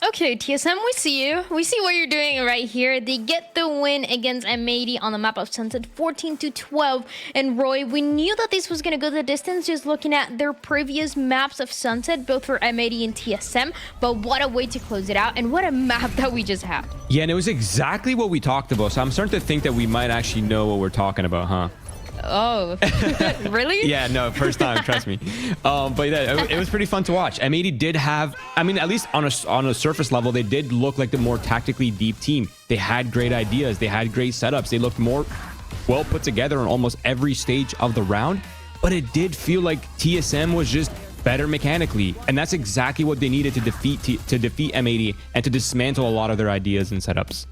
Okay, TSM, we see you. We see what you're doing right here. They get the win against M80 on the map of Sunset, 14-12. And Roy, we knew that this was going to go the distance just looking at their previous maps of Sunset, both for M80 and TSM. But what a way to close it out, and what a map that we just had. Yeah, and it was exactly what we talked about. So I'm starting to think that we might actually know what we're talking about, huh? Oh, really? Yeah, no, first time, trust me. But yeah, it was pretty fun to watch. M80 did have, I mean, at least on a surface level, they did look like the more tactically deep team. They had great ideas. They had great setups. They looked more well put together on almost every stage of the round. But it did feel like TSM was just better mechanically. And that's exactly what they needed to defeat M80 and to dismantle a lot of their ideas and setups.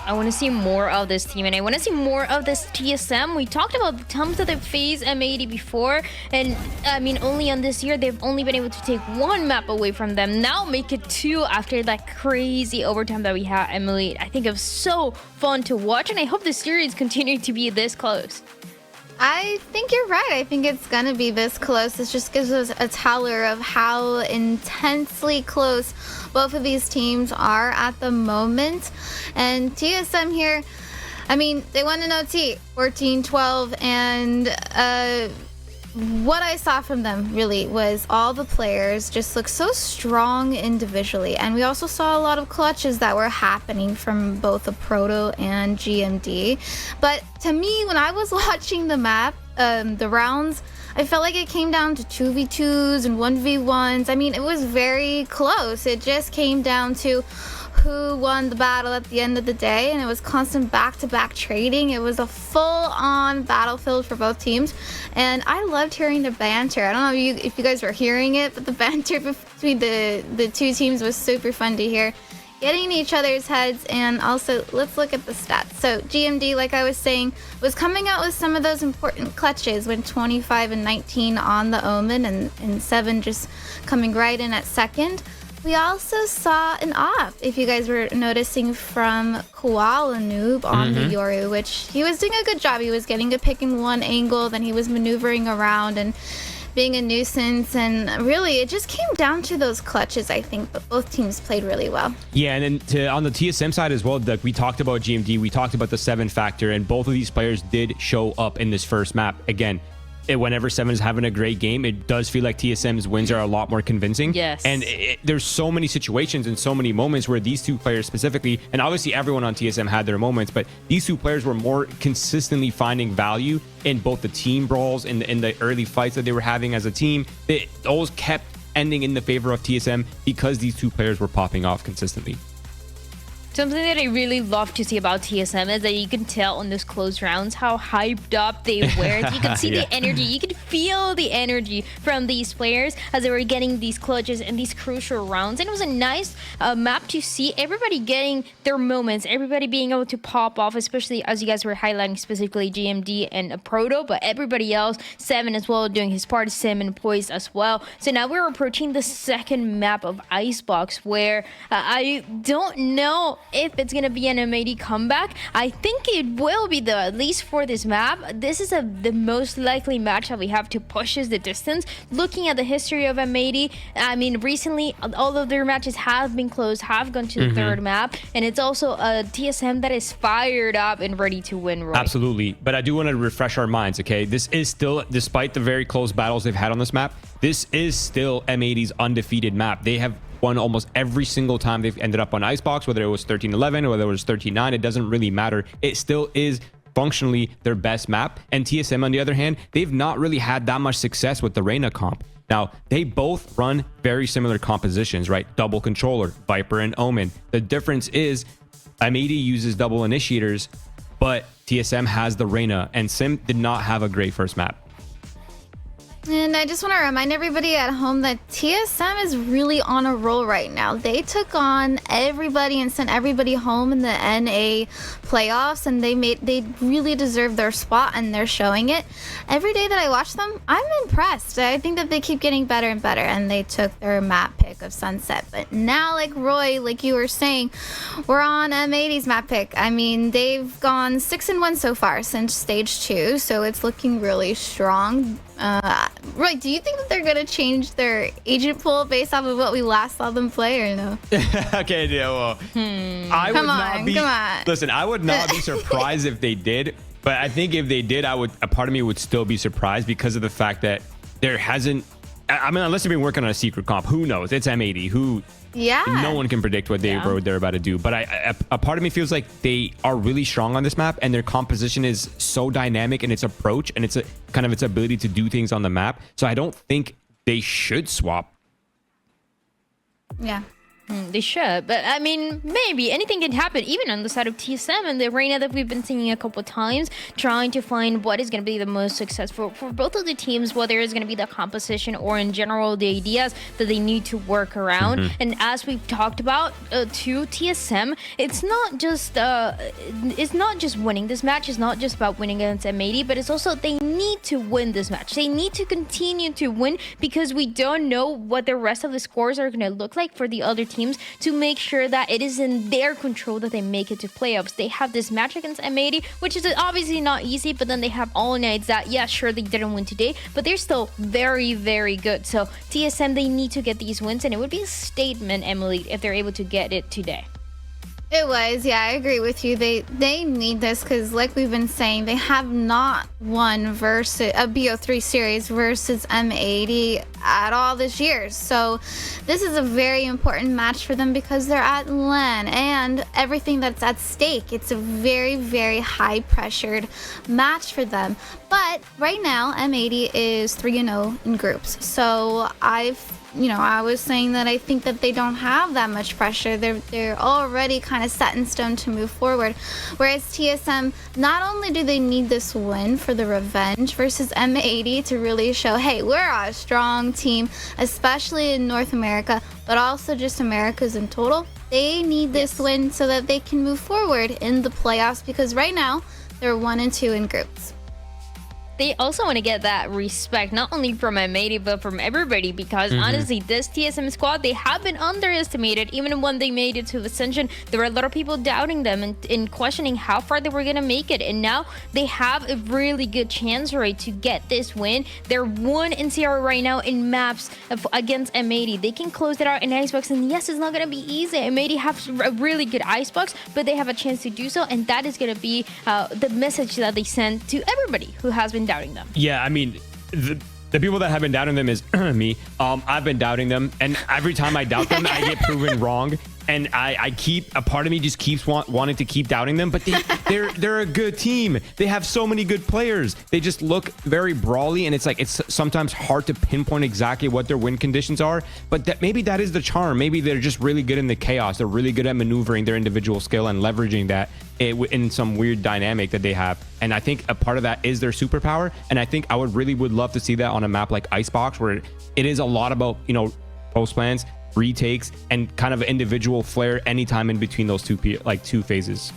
I want to see more of this team, and I want to see more of this TSM. We talked about the times that they faced M80 before, and I mean, only on this year, they've only been able to take one map away from them. Now make it two after that crazy overtime that we had, Emily. I think it was so fun to watch, and I hope the series continue to be this close. I think you're right. I think it's going to be this close. It just gives us a teller of how intensely close both of these teams are at the moment. And TSM here, I mean, they won an OT, 14-12, and what I saw from them really was all the players just look so strong individually. And we also saw a lot of clutches that were happening from both the Proto and GMD. But to me, when I was watching the map, the rounds, I felt like it came down to 2v2s and 1v1s. I mean, it was very close. It just came down to who won the battle at the end of the day, and it was constant back-to-back trading. It was a full-on battlefield for both teams, and I loved hearing the banter. I don't know if you guys were hearing it, but the banter between the two teams was super fun to hear. Getting in each other's heads, and also let's look at the stats. So GMD, like I was saying, was coming out with some of those important clutches with 25 and 19 on the Omen, and 7 just coming right in at second. We also saw an off, if you guys were noticing, from Koala Noob on the Yoru, which he was doing a good job. He was getting a pick in one angle, then he was maneuvering around and being a nuisance. And really, it just came down to those clutches, I think. But both teams played really well. Yeah, and then on the TSM side as well, we talked about GMD, we talked about the 7 factor, and both of these players did show up in this first map. Again, whenever 7 is having a great game, it does feel like TSM's wins are a lot more convincing. Yes. And there's so many situations and so many moments where these two players specifically, and obviously everyone on TSM had their moments, but these two players were more consistently finding value in both the team brawls and in the early fights that they were having as a team. It always kept ending in the favor of TSM because these two players were popping off consistently. Something that I really love to see about TSM is that you can tell on those close rounds how hyped up they were. You can see the energy. You can feel the energy from these players as they were getting these clutches and these crucial rounds. And it was a nice map to see everybody getting their moments, everybody being able to pop off, especially as you guys were highlighting specifically GMD and Proto, but everybody else, 7 as well, doing his part, Sim and Poised as well. So now we're approaching the second map of Icebox, where I don't know if it's gonna be an M80 comeback. I think it will be, though, at least for this map. This is the most likely match that we have to push is the distance. Looking at the history of M80, I mean, recently all of their matches have been close, have gone to the third map, and it's also a TSM that is fired up and ready to win, Roy. Absolutely, but I do want to refresh our minds, okay? This is still, despite the very close battles they've had on this map, this is still M80's undefeated map. They have won almost every single time they've ended up on Icebox, whether it was 13-11 or whether it was 13-9, it doesn't really matter. It still is functionally their best map. And TSM, on the other hand, they've not really had that much success with the Reyna comp. Now, they both run very similar compositions, right? Double controller, Viper and Omen. The difference is M80 uses double initiators, but TSM has the Reyna, and Sim did not have a great first map. And I just want to remind everybody at home that TSM is really on a roll right now. They took on everybody and sent everybody home in the NA playoffs, and they really deserve their spot, and they're showing it. Every day that I watch them, I'm impressed. I think that they keep getting better and better, and they took their map pick of Sunset. But now, like Roy, like you were saying, we're on M80's map pick. I mean, they've gone 6-1 so far since stage 2, so it's looking really strong. Right, do you think that they're gonna change their agent pool based off of what we last saw them play, or no? Okay, yeah, well, I would not be. Come on. Listen, I would not be surprised if they did, but I think if they did, a part of me would still be surprised because of the fact that there hasn't. I mean, unless they've been working on a secret comp, who knows? It's M80. Yeah. No one can predict what they're about to do. But a part of me feels like they are really strong on this map, and their composition is so dynamic in its approach and its ability to do things on the map. So I don't think they should swap. Yeah. They should, but I mean, maybe anything can happen, even on the side of TSM and the arena that we've been seeing a couple of times, trying to find what is going to be the most successful for both of the teams, whether it's going to be the composition or in general the ideas that they need to work around. And as we've talked about, to TSM, it's not just winning this match. It's not just about winning against M80, but it's also they need to win this match. They need to continue to win because we don't know what the rest of the scores are going to look like for the other teams, to make sure that it is in their control that they make it to playoffs. They have this match against M80, which is obviously not easy, but then they have All Knights that, yeah, sure, they didn't win today, but they're still very, very good. So TSM, they need to get these wins, and it would be a statement, Emily, if they're able to get it today. It was, yeah, I agree with you. They need this because, like we've been saying, they have not won versus a BO3 series versus M80 at all this year. So this is a very important match for them because they're at LAN and everything that's at stake. It's a very, very high pressured match for them. But right now, M80 is 3-0 in groups. So I was saying that I think that they don't have that much pressure. They're already kind of set in stone to move forward. Whereas TSM, not only do they need this win for the revenge versus M80 to really show, hey, we're a strong team, especially in North America, but also just Americas in total. They need this win so that they can move forward in the playoffs because right now they're 1-2 in groups. They also want to get that respect, not only from M80, but from everybody, because honestly, this TSM squad, they have been underestimated. Even when they made it to Ascension, there were a lot of people doubting them and questioning how far they were going to make it. And now they have a really good chance, right, to get this win. They're 1-0 right now in maps against M80. They can close it out in Icebox, and yes, it's not going to be easy. M80 have a really good Icebox, but they have a chance to do so, and that is going to be the message that they send to everybody who has been doubting them. Yeah, I mean, the people that have been doubting them is me. I've been doubting them, and every time I doubt them, I get proven wrong. And a part of me just keeps wanting to keep doubting them, but they're a good team. They have so many good players. They just look very brawly, and it's sometimes hard to pinpoint exactly what their win conditions are. But maybe that is the charm. Maybe they're just really good in the chaos. They're really good at maneuvering their individual skill and leveraging that in some weird dynamic that they have. And I think a part of that is their superpower. And I think I would love to see that on a map like Icebox, where it is a lot about, post plans, retakes, and kind of individual flair anytime in between those two phases.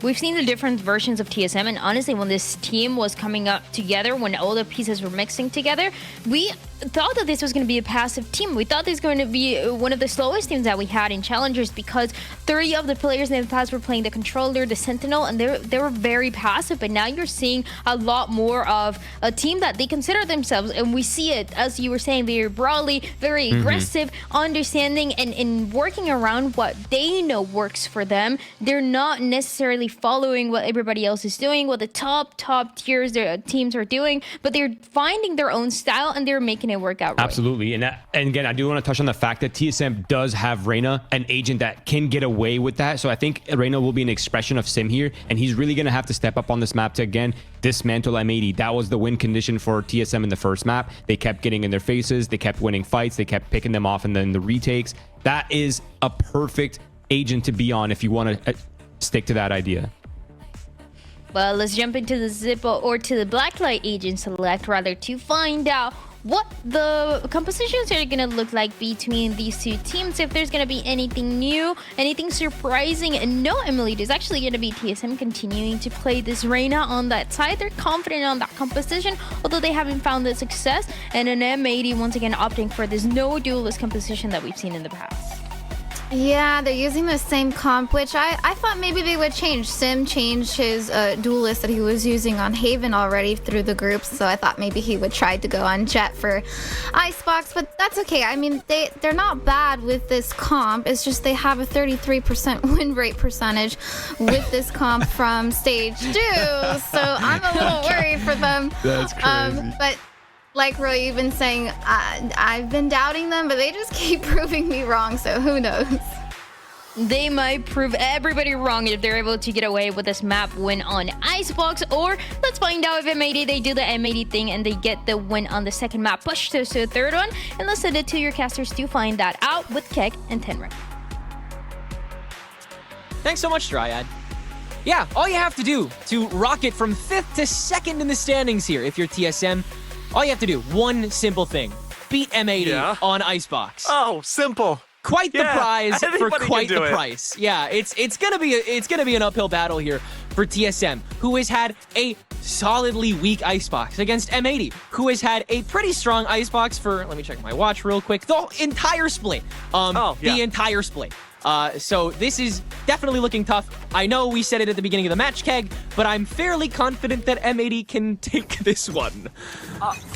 We've seen the different versions of TSM, and honestly, when this team was coming up together, when all the pieces were mixing together, we thought that this was going to be a passive team. We thought this was going to be one of the slowest teams that we had in Challengers because 3 of the players in the past were playing the Controller, the Sentinel, and they were very passive. But now you're seeing a lot more of a team that they consider themselves, and we see it, as you were saying, very brawly, very aggressive, understanding and working around what they know works for them. They're not necessarily following what everybody else is doing, what the top tiers their teams are doing, but they're finding their own style and they're making it work out. Right. Absolutely. And again, I do want to touch on the fact that TSM does have Reyna, an agent that can get away with that. So I think Reyna will be an expression of Sim here, and he's really going to have to step up on this map to, again, dismantle M80. That was the win condition for TSM in the first map. They kept getting in their faces. They kept winning fights. They kept picking them off, and then the retakes. That is a perfect agent to be on if you want to stick to that idea. Well, let's jump into the Zippo or to the Blacklight agent select rather to find out what the compositions are going to look like between these two teams, if there's going to be anything new, anything surprising. And no, Emily, there's actually going to be TSM continuing to play this Reyna on that side. They're confident on that composition, although they haven't found the success. And an M80 once again opting for this no duelist composition that we've seen in the past. Yeah, they're using the same comp, which I thought maybe they would change. Sim changed his duelist that he was using on Haven already through the groups, so I thought maybe he would try to go on Jet for Icebox, but that's okay. I mean, they're not bad with this comp. It's just they have a 33% win rate percentage with this comp from stage 2, so I'm a little worried for them. That's crazy. But like Roy, you've been saying, I've been doubting them, but they just keep proving me wrong, so who knows? They might prove everybody wrong if they're able to get away with this map win on Icebox, or let's find out if M80, they do the M80 thing and they get the win on the second map, push to the third one, and let's send it to your casters to find that out with Keg and Tenrek. Thanks so much, Dryad. Yeah, all you have to do to rocket from 5th to 2nd in the standings here, if you're TSM, all you have to do, one simple thing. Beat M80 on Icebox. Oh, simple. Quite the prize for Anybody quite can do the it. price. Yeah, it's gonna be an uphill battle here for TSM, who has had a solidly weak Icebox against M80, who has had a pretty strong Icebox for, let me check my watch real quick, the entire split. The entire split. So this is definitely looking tough. I know we said it at the beginning of the match, Keg, but I'm fairly confident that M80 can take this one.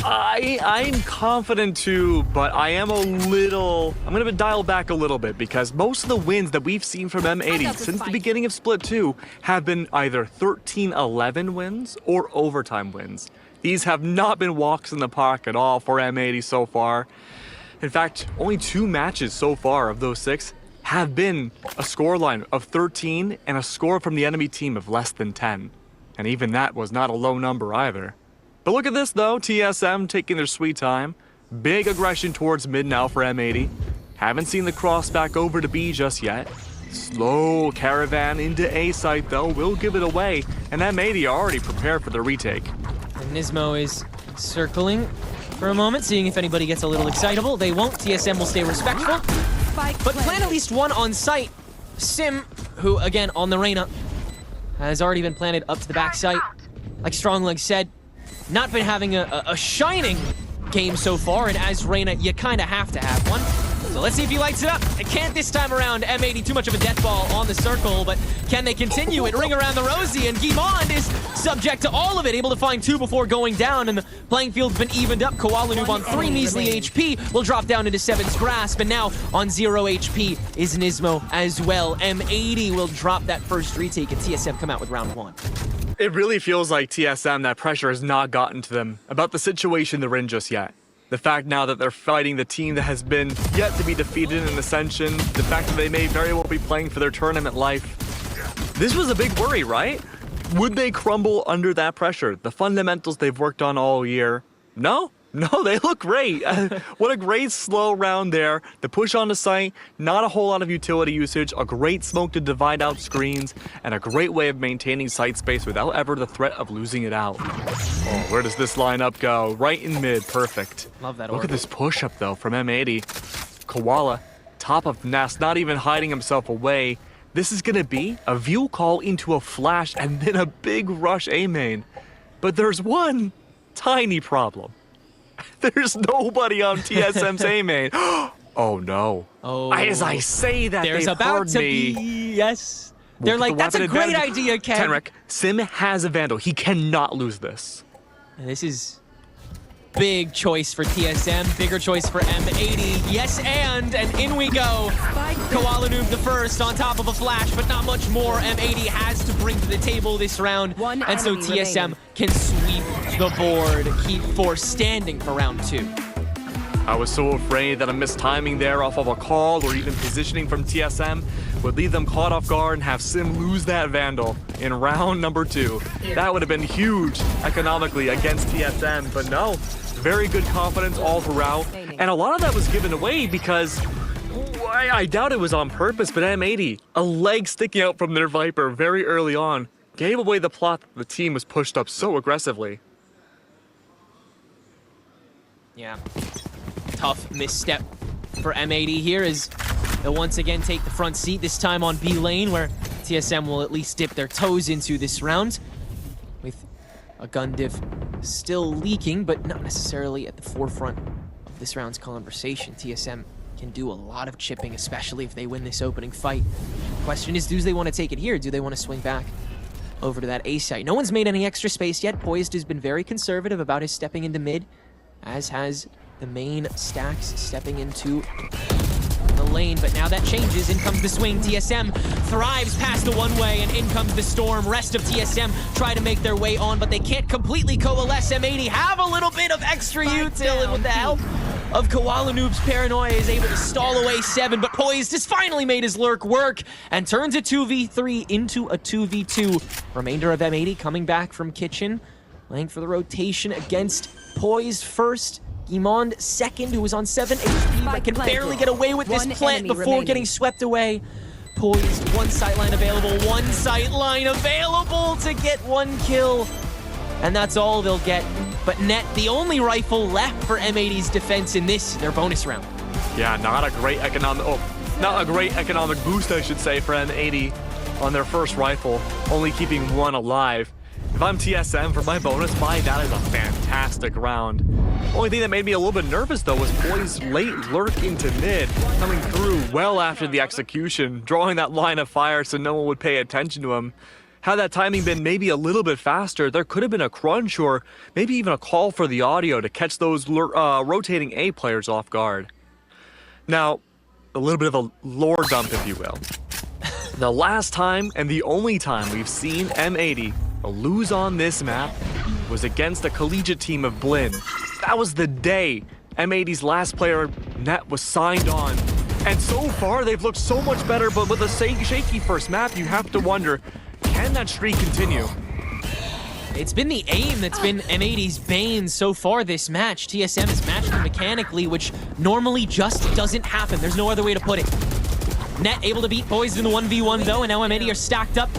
I'm confident too, but I am I'm going to dial back a little bit because most of the wins that we've seen from M80 since the beginning of Split 2 have been either 13-11 wins or overtime wins. These have not been walks in the park at all for M80 so far. In fact, only 2 matches so far of those 6 have been a scoreline of 13 and a score from the enemy team of less than 10. And even that was not a low number either. But look at this though, TSM taking their sweet time. Big aggression towards mid now for M80. Haven't seen the cross back over to B just yet. Slow caravan into A site though, will give it away. And M80 are already prepared for the retake. And Nismo is circling for a moment, seeing if anybody gets a little excitable. They won't. TSM will stay respectful. But plan at least one on site. Sim, who again on the Reyna, has already been planted up to the back site. Like Strongleg said, not been having a shining game so far, and as Reyna, you kind of have to have one. So let's see if he lights it up. It can't this time around. M80 too much of a death ball on the circle, but can they continue it? Ring around the rosy, and Guimond is subject to all of it, able to find 2 before going down, and the playing field's been evened up. Koala Noob on 3 measly HP will drop down into 7's grasp, and now on 0 HP is Nismo as well. M80 will drop that first retake, and TSM come out with round 1. It really feels like TSM, that pressure has not gotten to them about the situation they're in just yet. The fact now that they're fighting the team that has been yet to be defeated in Ascension, the fact that they may very well be playing for their tournament life. This was a big worry, right? Would they crumble under that pressure? The fundamentals they've worked on all year? No, they look great. What a great slow round there. The push on the site, not a whole lot of utility usage, a great smoke to divide out screens, and a great way of maintaining site space without ever the threat of losing it out. Oh, where does this lineup go? Right in mid, perfect. Love that Look order. at this push up though from M80. Koala, top of Nest, not even hiding himself away. This is gonna be a view call into a flash and then a big rush A main. But there's one tiny problem. There's nobody on TSM's A main. Oh no. Oh. As I say that, There's they've about heard to me. be, yes. They're Look like, at the that's a weapon great advantage. idea, Ken. Tenrek, Sim has a Vandal. He cannot lose this. And this is big choice for TSM, bigger choice for M80. Yes, and in we go. Koala Noob the first on top of a flash, but not much more. M80 has to bring to the table this round, and so TSM can sweep the board, keep Force standing for round 2. I was so afraid that a mistiming there off of a call or even positioning from TSM would leave them caught off guard and have Sim lose that Vandal in round number 2. That would have been huge economically against TSM, but no. Very good confidence all throughout. And a lot of that was given away because I doubt it was on purpose, but M80, a leg sticking out from their Viper very early on, gave away the plot that the team was pushed up so aggressively. Yeah. Tough misstep for M80 here as they'll once again take the front seat, this time on B lane, where TSM will at least dip their toes into this round. With a gun diff still leaking, but not necessarily at the forefront of this round's conversation. TSM can do a lot of chipping, especially if they win this opening fight. Question is, do they want to take it here? Do they want to swing back over to that A site? No one's made any extra space yet. Poised has been very conservative about his stepping into mid, as has the main stacks stepping into the lane, but now that changes. In comes the swing. TSM thrives past the one-way, and in comes the storm. Rest of TSM try to make their way on, but they can't completely coalesce. M80 have a little bit of extra util, and with the help of Koala Noob's Paranoia is able to stall away 7, but Poised has finally made his lurk work and turns a 2v3 into a 2v2. Remainder of M80 coming back from kitchen, playing for the rotation against Poised first. Gimond second, who was on 7 HP, but can barely get away with this plant before getting swept away. Poised, one sightline available to get 1 kill. And that's all they'll get. But net, the only rifle left for M80's defense in this, their bonus round. Yeah, not a great economic boost, I should say, for M80 on their first rifle, only keeping 1 alive. If I'm TSM for my bonus buy, that is a fantastic round. Only thing that made me a little bit nervous, though, was Poise's late lurk into mid, coming through well after the execution, drawing that line of fire so no one would pay attention to him. Had that timing been maybe a little bit faster, there could have been a crunch or maybe even a call for the audio to catch those rotating A players off guard. Now, a little bit of a lore dump, if you will. The last time and the only time we've seen M80 lose on this map was against a collegiate team of Blinn. That was the day M80's last player, Net, was signed on. And so far, they've looked so much better, but with a shaky first map, you have to wonder, can that streak continue? It's been the aim that's been M80's bane so far this match. TSM has matched them mechanically, which normally just doesn't happen. There's no other way to put it. Net able to beat Poised in the 1v1 though, and now M80 are stacked up,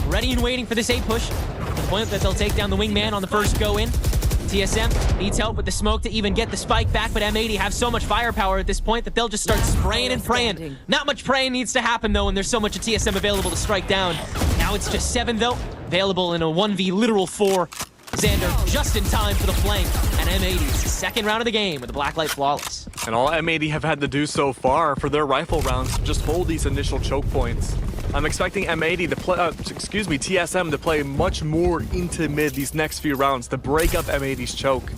ready and waiting for this A push. To the point that they'll take down the wingman on the first go in. TSM needs help with the smoke to even get the spike back, but M80 have so much firepower at this point that they'll just start spraying and praying. Not much praying needs to happen though, and there's so much of TSM available to strike down. Now it's just 7 though, available in a 1v literal 4. Xander just in time for the flank, and M80's second round of the game with the Blacklight flawless. And all M80 have had to do so far for their rifle rounds, just hold these initial choke points. I'm expecting M80 to play, TSM to play much more into mid these next few rounds to break up M80's choke.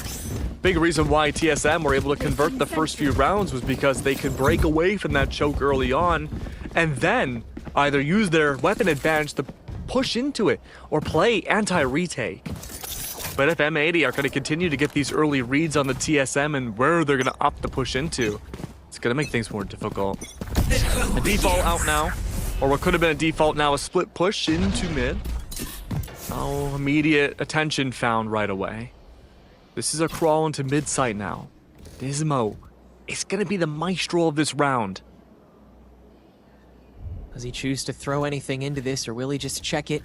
Big reason why TSM were able to convert the first few rounds was because they could break away from that choke early on and then either use their weapon advantage to push into it or play anti-retake. But if M80 are going to continue to get these early reads on the TSM and where they're going to opt to push into, it's going to make things more difficult. A default out now, or what could have been a default now, a split push into mid. Oh, immediate attention found right away. This is a crawl into mid site now. Nismo is going to be the maestro of this round. Does he choose to throw anything into this, or will he just check it?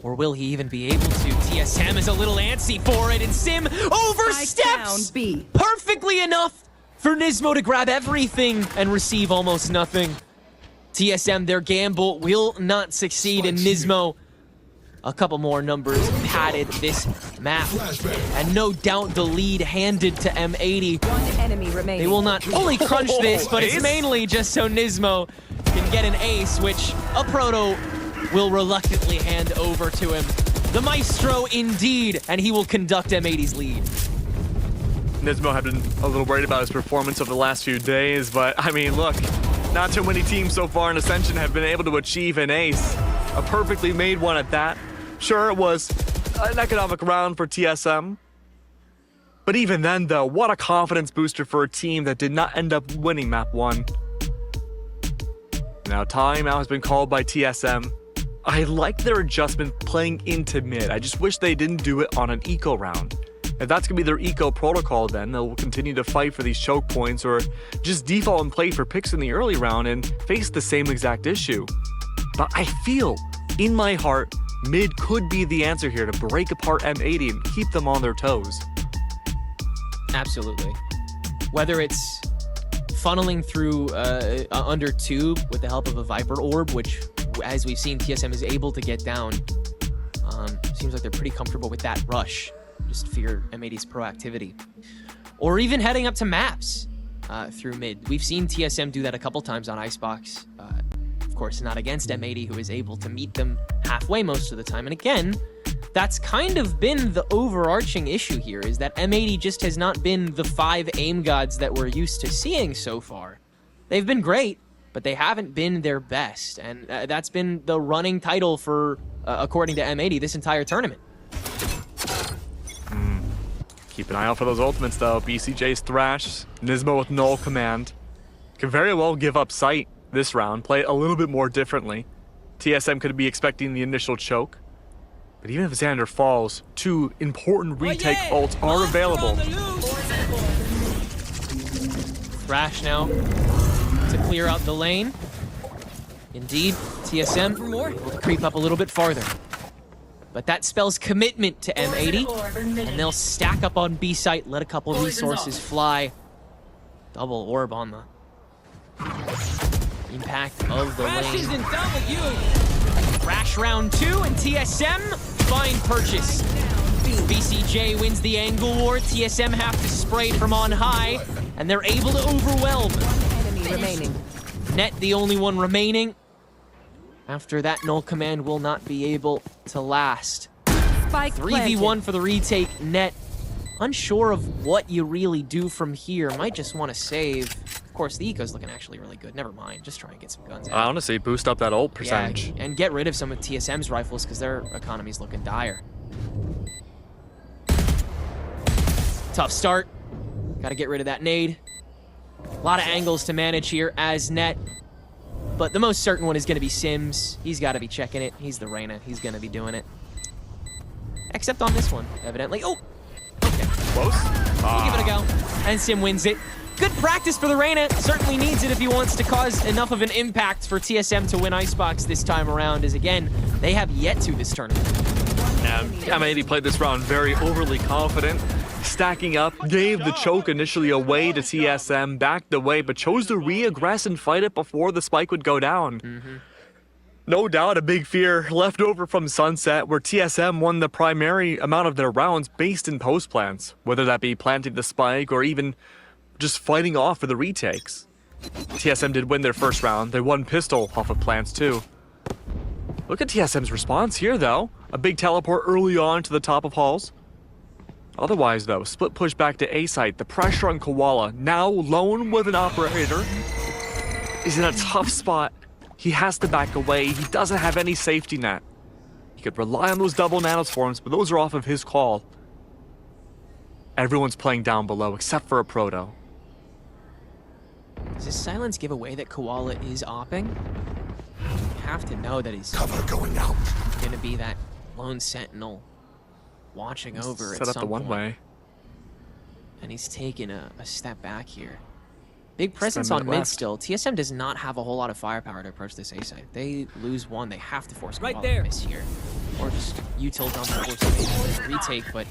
Or will he even be able to? TSM is a little antsy for it, and Sim oversteps perfectly enough for Nismo to grab everything and receive almost nothing. TSM, their gamble will not succeed, and Nismo, a couple more numbers padded this map. And no doubt the lead handed to M80. One enemy remaining. They will not fully crunch this, but it's mainly just so Nismo can get an ace, which a Proto will reluctantly hand over to him. The maestro indeed, and he will conduct M80's lead. Nismo had been a little worried about his performance over the last few days, but I mean, look, not too many teams so far in Ascension have been able to achieve an ace. A perfectly made one at that. Sure, it was an economic round for TSM. But even then, though, what a confidence booster for a team that did not end up winning map 1. Now, timeout has been called by TSM. I like their adjustment playing into mid. I just wish they didn't do it on an eco round. If that's going to be their eco protocol, then they'll continue to fight for these choke points or just default and play for picks in the early round and face the same exact issue. But I feel, in my heart, mid could be the answer here to break apart M80 and keep them on their toes. Absolutely. Whether it's funneling through under tube with the help of a Viper Orb, which, as we've seen, TSM is able to get down. Seems like they're pretty comfortable with that rush. Just fear M80's proactivity. Or even heading up to maps. through mid. We've seen TSM do that a couple times on Icebox. Of course, not against M80, who is able to meet them halfway most of the time. And again, that's kind of been the overarching issue here, is that M80 just has not been the 5 aim gods that we're used to seeing so far. They've been great, but they haven't been their best. And that's been the running title for, according to M80, this entire tournament. Keep an eye out for those ultimates, though. BCJ's Thrash, Nismo with null command. Could very well give up sight this round, play it a little bit more differently. TSM could be expecting the initial choke. But even if Xander falls, 2 important retake ults are available. Thrash now to clear out the lane. Indeed, TSM will creep up a little bit farther. But that spells commitment to M80, and they'll stack up on B site, let a couple resources fly. Double orb on the impact of the lane. Thrash round 2, and TSM find purchase. BCJ wins the angle war. TSM have to spray from on high, and they're able to overwhelm. Enemy remaining. Net the only one remaining. After that, null command will not be able to last. Spike 3v1 for the retake. Net unsure of what you really do from here. Might just want to save. Of course, the eco's looking actually really good. Never mind. Just try and get some guns out. Honestly, boost up that ult percentage. Yeah, and get rid of some of TSM's rifles because their economy's looking dire. Tough start. Got to get rid of that nade. A lot of angles to manage here as Net. But the most certain one is going to be Sims. He's got to be checking it. He's the Reyna. He's going to be doing it. Except on this one, evidently. Oh! Okay. Close? We'll give it a go. And Sim wins it. Good practice for the Reyna. Certainly needs it if he wants to cause enough of an impact for TSM to win Icebox this time around, as again, they have yet to this tournament. M80 played this round very overly confident. Stacking up, gave the choke initially away to TSM, backed away, but chose to re-aggress and fight it before the spike would go down. No doubt a big fear left over from Sunset, where TSM won the primary amount of their rounds based in post plants, whether that be planting the spike or even just fighting off for the retakes. TSM did win their first round. They won pistol off of plants too. Look at TSM's response here though. A big teleport early on to the top of halls. Otherwise, though, split push back to A site. The pressure on Koala, now lone with an operator, is in a tough spot. He has to back away. He doesn't have any safety net. He could rely on those double nanoswarms, but those are off of his call. Everyone's playing down below, except for a Proto. Does his silence give away that Koala is opping? You have to know that he's going to be that lone sentinel. Watching over Set at up some the one point. way. And he's taking a step back here. Big presence Spend on it mid left. still. TSM does not have a whole lot of firepower to approach this A side. If they lose one, they have to force Right Koala there. to miss here. Or just util dump and force a retake, but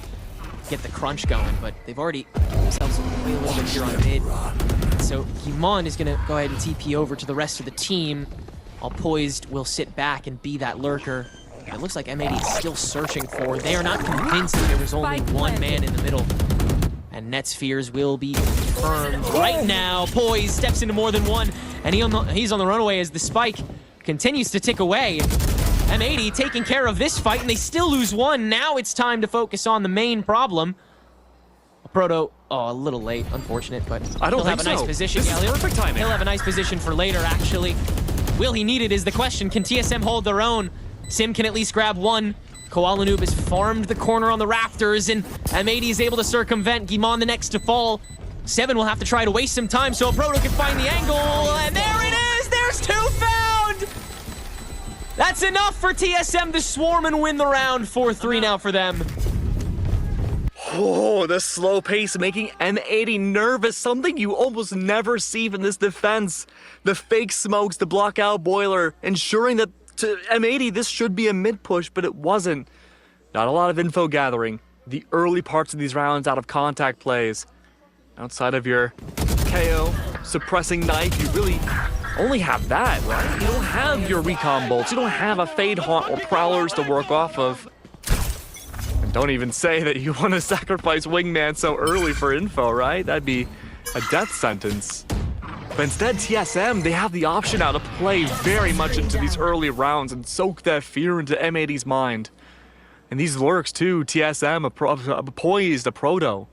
get the crunch going. But they've already themselves away a little bit here on mid. So Gimon is going to go ahead and TP over to the rest of the team. All Poised will sit back and be that lurker. It looks like M80 is still searching for. They are not convinced that there was only one man in the middle. And Net's fears will be confirmed right now. Poise steps into more than one, and he's on the runaway as the spike continues to tick away. M80 taking care of this fight, and they still lose one. Now it's time to focus on the main problem. Proto, oh, a little late, unfortunate, but I don't he'll have think a nice so. position. This is he'll- perfect timing. He'll have a nice position for later, actually. Will he need it is the question. Can TSM hold their own? Sim can at least grab one. Koala Noob has farmed the corner on the rafters, and M80 is able to circumvent. Gimon the next to fall. 7 will have to try to waste some time so Proto can find the angle, and there it is! There's 2 found! That's enough for TSM to swarm and win the round. 4-3 now for them. Oh, the slow pace making M80 nervous. Something you almost never see from this defense. The fake smokes, the block out boiler, ensuring that to M80 this should be a mid push, but it wasn't. Not a lot of info gathering. The early parts of these rounds out of contact plays. Outside of your KO, suppressing knife, you really only have that, right? You don't have your recon bolts. You don't have a fade haunt or prowlers to work off of. And don't even say that you want to sacrifice Wingman so early for info, right? That'd be a death sentence. But instead, TSM, they have the option now to play very much into these early rounds and soak that fear into M80's mind. And these lurks too, TSM, a Poised, a Proto,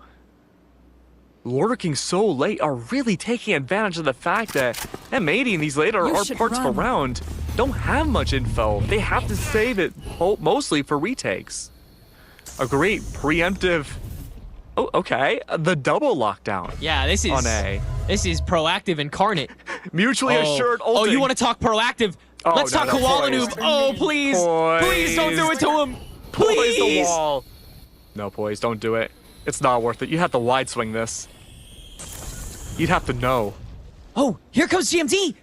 lurking so late are really taking advantage of the fact that M80 in these later parts of a round don't have much info. They have to save it mostly for retakes. A great preemptive... Oh, okay. The double lockdown. Yeah, this is on A. This is proactive incarnate. Mutually assured ulting. Oh, you want to talk proactive? Oh, Let's talk Koala Noob. Oh, please. Please don't do it to him. Please. Poise the wall. No, Poise, don't do it. It's not worth it. You have to wide swing this. You'd have to know. Oh, here comes GMT.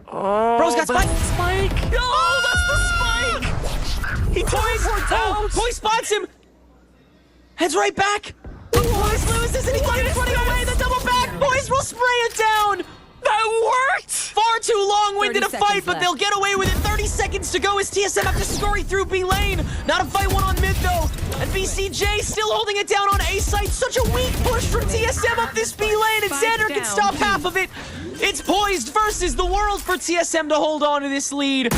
Oh, Bro's got spike. Spike. Oh, that's the spike. He teleports out. Poise spots him. Heads right back. Poise loses and he's running away. The double back. Poise will spray it down. That worked. Far too long-winded a 30 fight, seconds but left. they'll get away with it. 30 seconds to go as TSM have to scurry through B lane. Not a fight one on mid, though. And BCJ still holding it down on A site. Such a weak push from TSM up this B lane, and Spike Xander can down. stop half of it. It's Poised versus the world for TSM to hold on to this lead.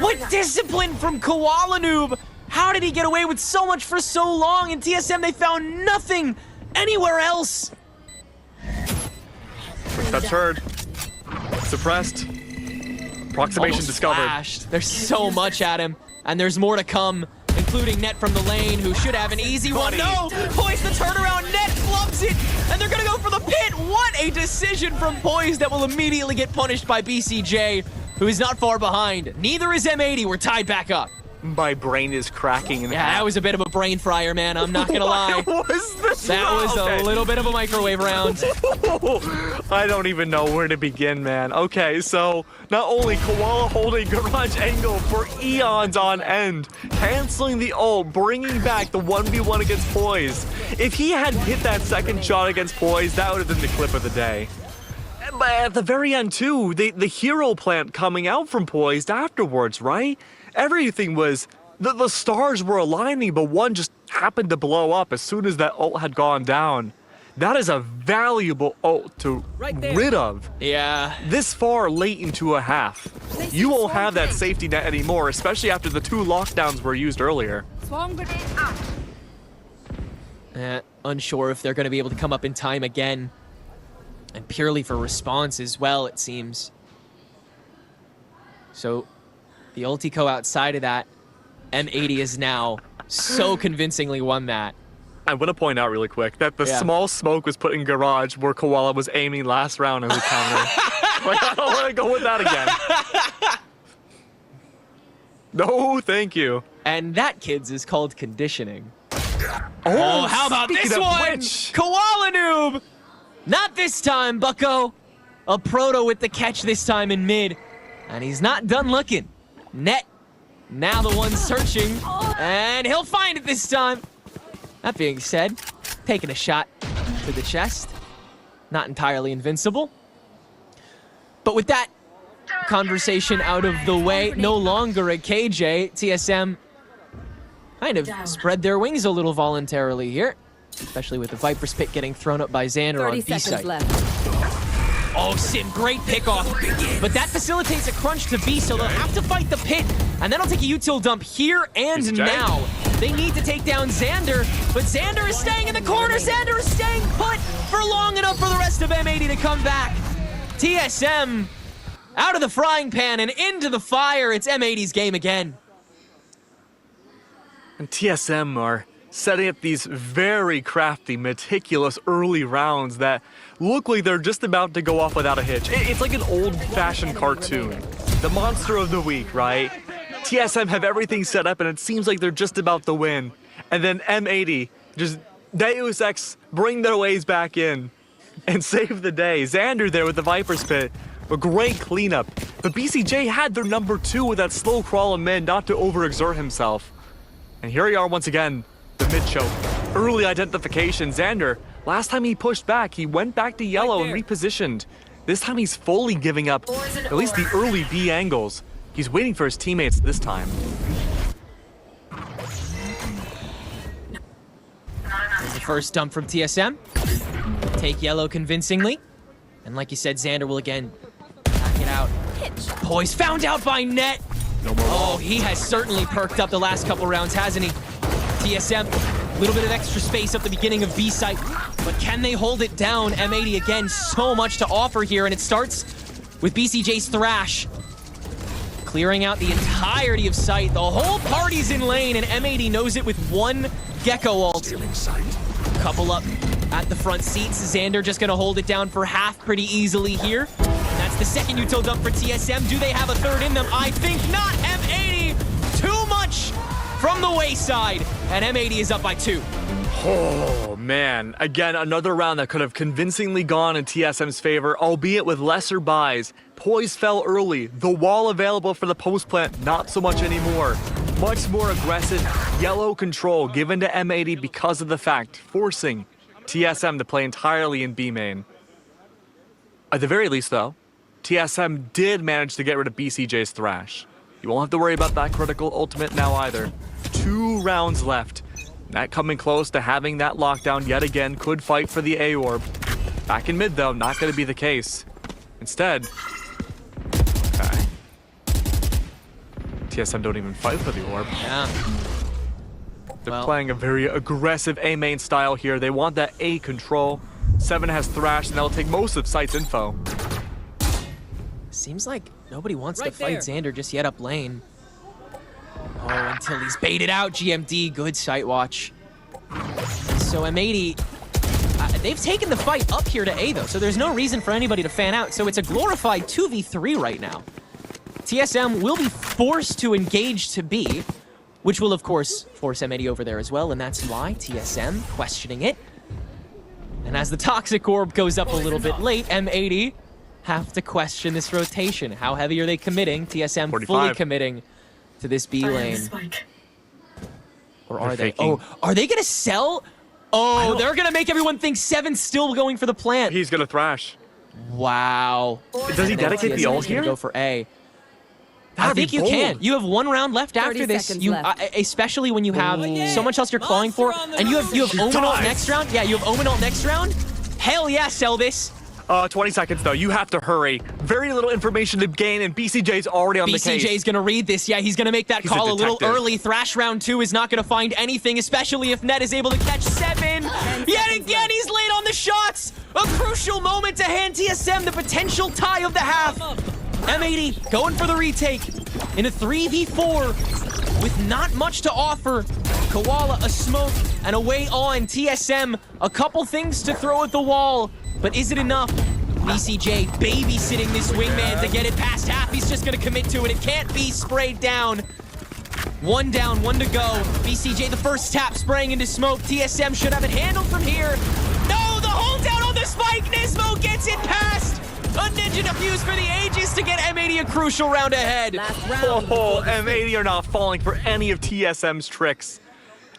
What discipline from Koala Noob. How did he get away with so much for so long? In TSM, they found nothing anywhere else. That's heard. Suppressed. Approximation Almost discovered. flashed. There's so much at him, and there's more to come, including Net from the lane, who should have an easy one. No! Poise the turnaround, Net flubs it, and they're gonna go for the pit. What a decision from Poise that will immediately get punished by BCJ, who is not far behind. Neither is M80. We're tied back up. My brain is cracking in Yeah, half. that was a bit of a brain fryer, man. I'm not gonna lie. What was this? That was Okay. a little bit of a microwave round. I don't even know where to begin, man. Okay, so not only Koala holding garage angle for eons on end, canceling the ult, bringing back the 1v1 against Poise. If he had hit that second shot against Poise, that would have been the clip of the day. But at the very end, too, the hero plant coming out from Poised afterwards, right? Everything was... The stars were aligning, but one just happened to blow up as soon as that ult had gone down. That is a valuable ult to rid of. Yeah. This far late into a half. You won't have that safety net anymore, especially after the 2 lockdowns were used earlier. Swarm grenade out. Unsure if they're going to be able to come up in time again. And purely for response as well, it seems. So, the Ultico outside of that, M80 is now so convincingly won that. I want to point out really quick that the Yeah. small smoke was put in garage where Koala was aiming last round in the counter. Like, I don't want to go with that again. No, thank you. And that, kids, is called conditioning. Oh, how about speaking this of one? which- Koala Noob! Not this time, bucko. A Proto with the catch this time in mid. And he's not done looking. Net, now the one searching. And he'll find it this time. That being said, taking a shot to the chest. Not entirely invincible. But with that conversation out of the way, no longer a KJ, TSM kind of spread their wings a little voluntarily here. Especially with the Viper's Pit getting thrown up by Xander 30 on B seconds site. left. Oh, Sim, great pickoff. But that facilitates a crunch to B, so they'll have to fight the pit. And that'll take a util dump here and BCJ? now. They need to take down Xander, but Xander is staying in the corner. Xander is staying put for long enough for the rest of M80 to come back. TSM out of the frying pan and into the fire. It's M80's game again. And TSM are setting up these very crafty, meticulous early rounds that look like they're just about to go off without a hitch. It's like an old-fashioned cartoon. The monster of the week, right? TSM have everything set up and it seems like they're just about to win. And then M80 just Deus Ex bring their ways back in and save the day. Xander there with the Viper's Pit. A great cleanup. But BCJ had their number 2 with that slow crawl of mid not to overexert himself. And here we are once again, the mid choke. Early identification. Xander, last time he pushed back, he went back to yellow and repositioned. This time he's fully giving up at least the early B angles. He's waiting for his teammates this time. There's the first dump from TSM. take yellow convincingly. And like you said, Xander will again back it out. Poise found out by Net. Oh, he has certainly perked up the last couple rounds, hasn't he? TSM, a little bit of extra space at the beginning of B site, but can they hold it down? M80 again, so much to offer here, and it starts with BCJ's Thrash. Clearing out the entirety of site. The whole party's in lane, and M80 knows it with one Gecko ult. Couple up at the front seats. Xander just gonna hold it down for half pretty easily here. That's the second util dump for TSM. Do they have a third in them? I think not. M80, too much from the wayside, and M80 is up by 2. Oh, man. Again, another round that could have convincingly gone in TSM's favor, albeit with lesser buys. Poise fell early. The wall available for the post plant, not so much anymore. Much more aggressive yellow control given to M80 because of the fact, forcing TSM to play entirely in B main. At the very least, though, TSM did manage to get rid of BCJ's Thrash. You won't have to worry about that critical ultimate now either. 2 rounds left. Net coming close to having that lockdown yet again, could fight for the A orb. Back in mid though, not going to be the case. Instead, okay. TSM don't even fight for the orb. Yeah. They're playing a very aggressive A main style here. They want that A control. 7 has Thrash and that'll take most of Sight's info. Seems like nobody wants to fight Xander just yet up lane. Oh, until he's baited out. GMD, good sight watch. So M80, they've taken the fight up here to A though, so there's no reason for anybody to fan out. So it's a glorified 2v3 right now. TSM will be forced to engage to B, which will of course force M80 over there as well, and that's why TSM questioning it. And as the Toxic Orb goes up a little bit late, M80 have to question this rotation. How heavy are they committing? TSM 45. fully committing to this B lane. Or are they? faking. Oh, are they gonna sell? Oh, they're gonna make everyone think 7's still going for the plant. He's gonna Thrash. Wow. Does he dedicate the ult here? Go for A. I That'd be think you bold. can. You have 1 round left 30 after this. seconds You, left. especially when you have so much else you're clawing for, and you have Omen ult dies. next round. Yeah, you have Omen ult next round. Hell yeah, sell this. 20 seconds though, you have to hurry. Very little information to gain and BCJ's already on the case. BCJ's gonna read this. Yeah, he's gonna make that He's a call a little detective. early. Thrash round 2 is not gonna find anything, especially if Net is able to catch 7. Yet again, he's late on the shots. A crucial moment to hand TSM the potential tie of the half. M80 going for the retake in a 3v4 with not much to offer. Koala, a smoke, and a way on. TSM, a couple things to throw at the wall, but is it enough? BCJ babysitting this wingman to get it past half. He's just gonna commit to it. It can't be sprayed down. 1 down, 1 to go. BCJ the first tap spraying into smoke. TSM should have it handled from here. No, the hold down on the spike. Nismo gets it past. A ninja defuse for the ages to get M80 a crucial round ahead. Last round. Oh, M80 are not falling for any of TSM's tricks.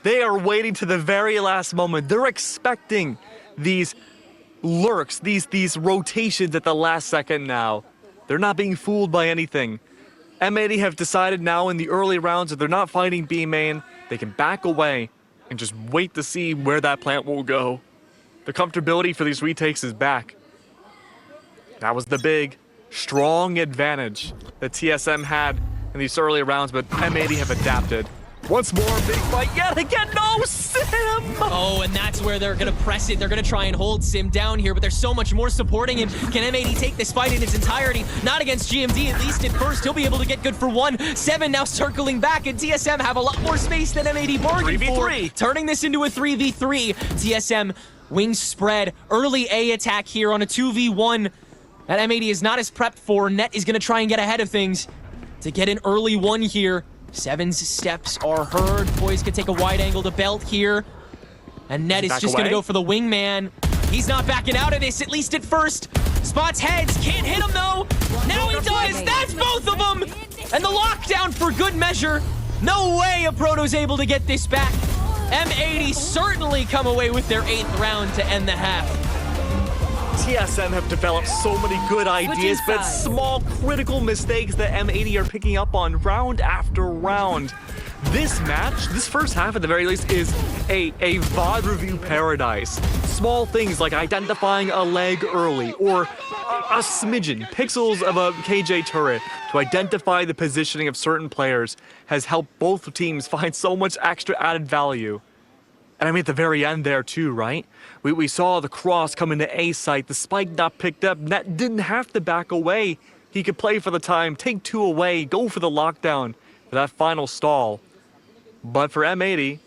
They are waiting to the very last moment. They're expecting these lurks, these rotations at the last second now. They're not being fooled by anything. M80 have decided now in the early rounds that they're not fighting B main. They can back away and just wait to see where that plant will go. The comfortability for these retakes is back. That was the big, strong advantage that TSM had in these early rounds, but M80 have adapted. Once more, big fight yet again. No, Sim! Oh, and that's where they're gonna press it. They're gonna try and hold Sim down here, but there's so much more supporting him. Can M80 take this fight in its entirety? Not against GMD, at least at first. He'll be able to get good for 1. 7 now circling back, and TSM have a lot more space than M80 bargained for. 3v3. Turning this into a 3v3. TSM wings spread. Early A attack here on a 2v1 that M80 is not as prepped for. Net is gonna try and get ahead of things to get an early 1 here. 7's steps are heard. Poise could take a wide angle to belt here. And Net is Back just gonna away? go for the wingman. He's not backing out of this, at least at first. Spots heads, can't hit him though. Now he does, that's both of them. And the lockdown for good measure. No way a Proto's able to get this back. M80 certainly come away with their 8th round to end the half. TSM have developed so many good ideas, but sides. small critical mistakes that M80 are picking up on round after round. This match, this first half at the very least, is a VOD review paradise. Small things like identifying a leg early, or a smidgen, pixels of a KJ turret to identify the positioning of certain players has helped both teams find so much extra added value. And I mean, at the very end there too, right? We saw the cross come into A site, the spike not picked up, Net didn't have to back away. He could play for the time, take 2 away, go for the lockdown for that final stall. But for M80,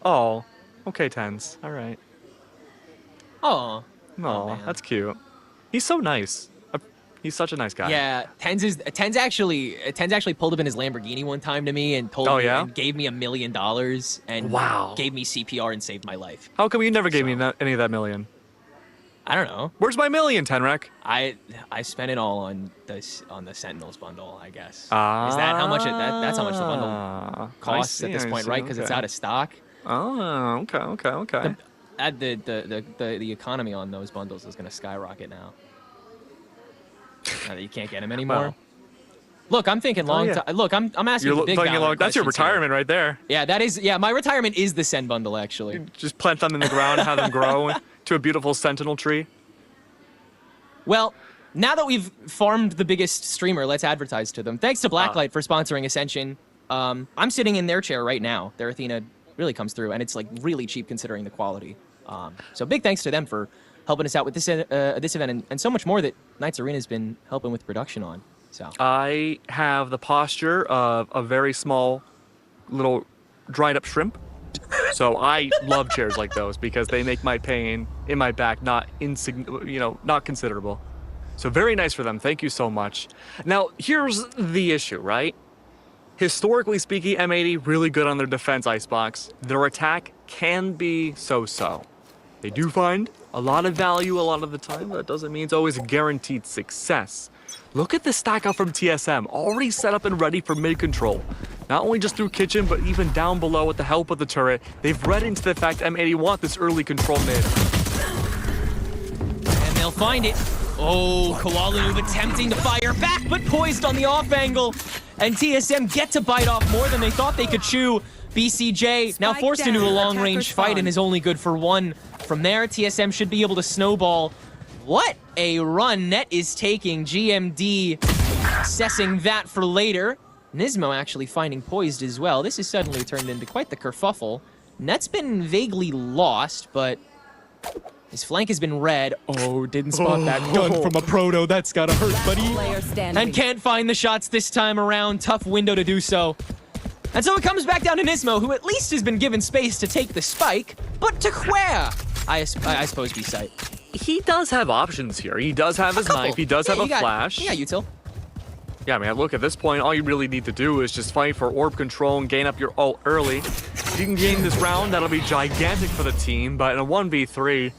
oh, okay, Tens, all right. Oh. No, that's cute. He's so nice. He's such a nice guy. Yeah, Tens actually pulled up in his Lamborghini one time to me and told me and gave me $1 million and gave me CPR and saved my life. How come you never gave me any of that million? I don't know. Where's my million, Tenrek? I spent it all on the Sentinels bundle, I guess. Is that how much that's how much the bundle costs at this point, right? Because it's out of stock. Oh, okay. The economy on those bundles is going to skyrocket now. Now that you can't get them anymore. Well. Look, I'm thinking long time. Look, I'm asking the big value That's your retirement right there. Yeah, that is. Yeah, my retirement is the Sen bundle, actually. You just plant them in the ground and have them grow to a beautiful sentinel tree. Well, now that we've farmed the biggest streamer, let's advertise to them. Thanks to Blacklight for sponsoring Ascension. I'm sitting in their chair right now. Their Athena really comes through, and it's like really cheap considering the quality. So big thanks to them for helping us out with this event and so much more that Knights Arena has been helping with production on. So I have the posture of a very small, little, dried up shrimp. So I love chairs like those because they make my pain in my back not considerable. So very nice for them. Thank you so much. Now here's the issue, right? Historically speaking, M80 really good on their defense icebox. Their attack can be so-so. They do find a lot of value a lot of the time, but that doesn't mean it's always a guaranteed success. Look at the stack out from TSM, already set up and ready for mid control. Not only just through kitchen, but even down below with the help of the turret, they've read into the fact M80 want this early control mid. And they'll find it. Oh, Koalu attempting to fire back, but poised on the off angle. And TSM get to bite off more than they thought they could chew. BCJ now forced into a long-range fight and is only good for 1. From there, TSM should be able to snowball. What a run Net is taking. GMD assessing that for later. Nismo actually finding poised as well. This has suddenly turned into quite the kerfuffle. Net's been vaguely lost, but his flank has been red. Oh, didn't spot that gun from a proto. That's gotta hurt, buddy. And can't find the shots this time around. Tough window to do so. And so it comes back down to Nismo, who at least has been given space to take the spike, but to where? I suppose B site. He does have options here. He does have his knife. He does have a flash. Yeah, util. Yeah, man, look, at this point, all you really need to do is just fight for orb control and gain up your ult early. If you can gain this round, that'll be gigantic for the team, but in a 1v3,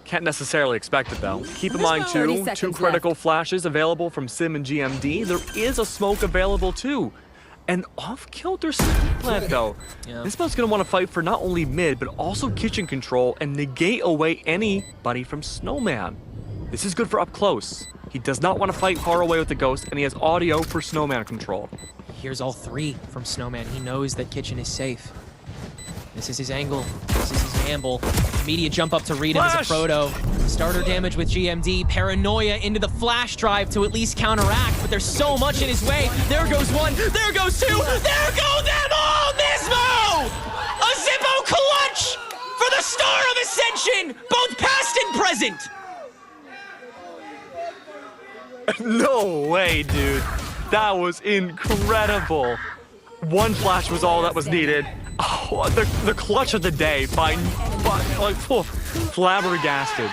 can't necessarily expect it, though. Keep in mind, too, 2 critical flashes available from Sim and GMD. There is a smoke available, too. An off-kilter smoke plant, though. Yeah. This one's going to want to fight for not only mid, but also kitchen control and negate away anybody from Snowman. This is good for up close. He does not want to fight far away with the Ghost, and he has audio for Snowman control. Here's all 3 from Snowman. He knows that kitchen is safe. This is his angle. This is his gamble. Immediate jump up to read him as a proto. Starter damage with GMD. Paranoia into the flash drive to at least counteract, but there's so much in his way. There goes 1. There goes 2. There go them all! Nismo! A Zippo clutch for the Star of Ascension, both past and present. No way, dude. That was incredible. 1 flash was all that was needed. Oh, the clutch of the day by like flabbergasted.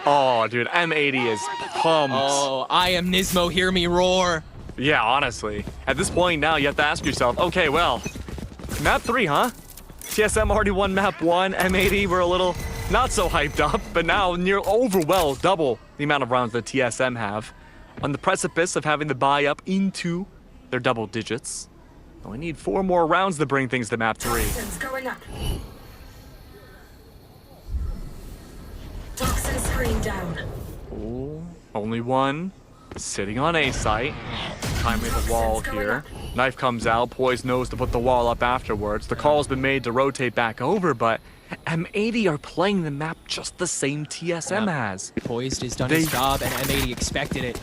Oh, dude, M80 is pumped. Oh, I am Nismo, hear me roar. Yeah, honestly. At this point now, you have to ask yourself, okay, well, map 3, huh? TSM already won map 1, M80 were a little not so hyped up, but now double the amount of rounds that TSM have. On the precipice of having to buy up into their double digits. We need 4 more rounds to bring things to map 3. Toxins going up. Toxin screen down. Oh, only 1 sitting on A site. timely the wall here. Knife comes out, Poise knows to put the wall up afterwards. The call's been made to rotate back over, but M80 are playing the map just the same TSM has. Poised has done his job, and M80 expected it.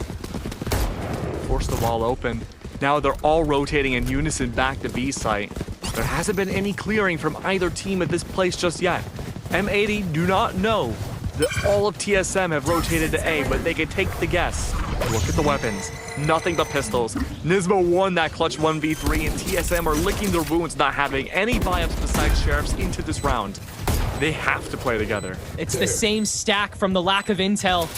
Force the wall open. Now they're all rotating in unison back to B site. There hasn't been any clearing from either team at this place just yet. M80 do not know that all of TSM have rotated to A, but they can take the guess. Look at the weapons. Nothing but pistols. Nismo won that clutch 1v3, and TSM are licking their wounds not having any buy-ups besides Sheriffs into this round. They have to play together. It's the same stack from the lack of intel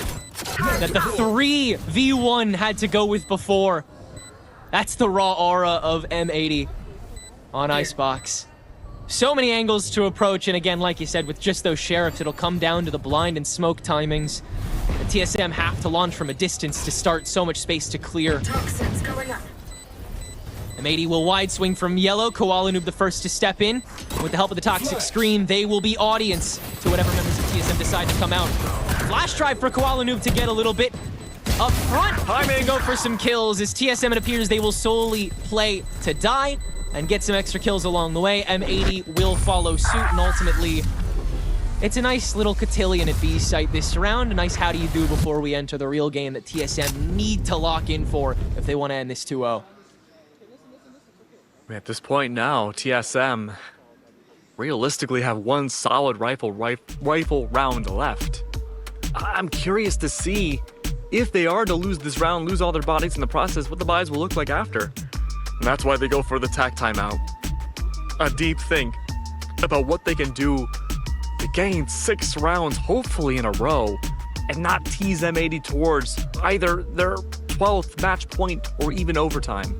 that the 3v1 had to go with before. That's the raw aura of M80 on Icebox. So many angles to approach, and again, like you said, with just those Sheriffs, it'll come down to the blind and smoke timings. The TSM have to launch from a distance to start, so much space to clear. Toxins going up. M80 will wide swing from yellow. Koala Noob the first to step in. With the help of the toxic screen, they will be audience to whatever members of TSM decide to come out. Flash drive for Koala Noob to get a little bit up front. Timing go for some kills. As TSM, it appears they will solely play to die and get some extra kills along the way. M80 will follow suit, and ultimately, it's a nice little cotillion at B site this round. A nice how do you do before we enter the real game that TSM need to lock in for if they want to end this 2-0. At this point now, TSM realistically have one solid rifle round left. I'm curious to see if they are to lose this round, lose all their bodies in the process, what the buys will look like after. And that's why they go for the tac timeout. A deep think about what they can do to gain 6 rounds, hopefully in a row, and not tease M80 towards either their 12th match point or even overtime.